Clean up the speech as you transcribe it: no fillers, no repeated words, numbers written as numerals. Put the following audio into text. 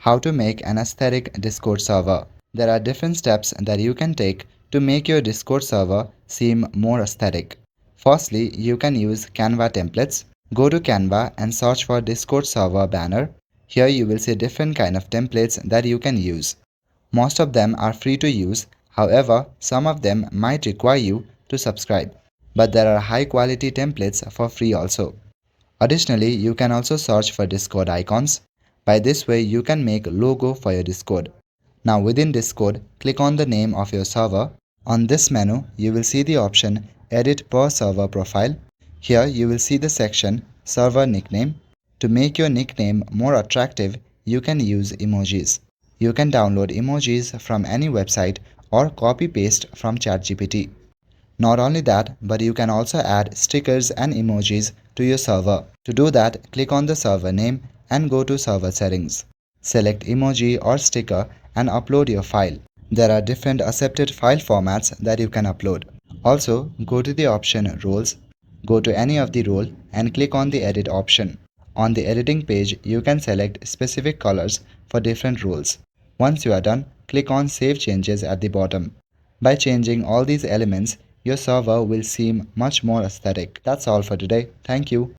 How to make an aesthetic Discord server. There are different steps that you can take to make your Discord server seem more aesthetic. Firstly, you can use Canva templates. Go to Canva and search for Discord server banner. Here you will see different kind of templates that you can use. Most of them are free to use, however, some of them might require you to subscribe. But there are high quality templates for free also. Additionally, you can also search for Discord icons. By this way, you can make a logo for your Discord. Now within Discord, click on the name of your server. On this menu, you will see the option Edit per server profile. Here you will see the section Server Nickname. To make your nickname more attractive, you can use emojis. You can download emojis from any website or copy paste from ChatGPT. Not only that, but you can also add stickers and emojis to your server. To do that, click on the server name and go to server settings. Select emoji or sticker and upload your file. There are different accepted file formats that you can upload. Also, go to the option Roles, go to any of the role and click on the edit option. On the editing page, you can select specific colors for different roles. Once you are done, click on Save Changes at the bottom. By changing all these elements, your server will seem much more aesthetic. That's all for today. Thank you.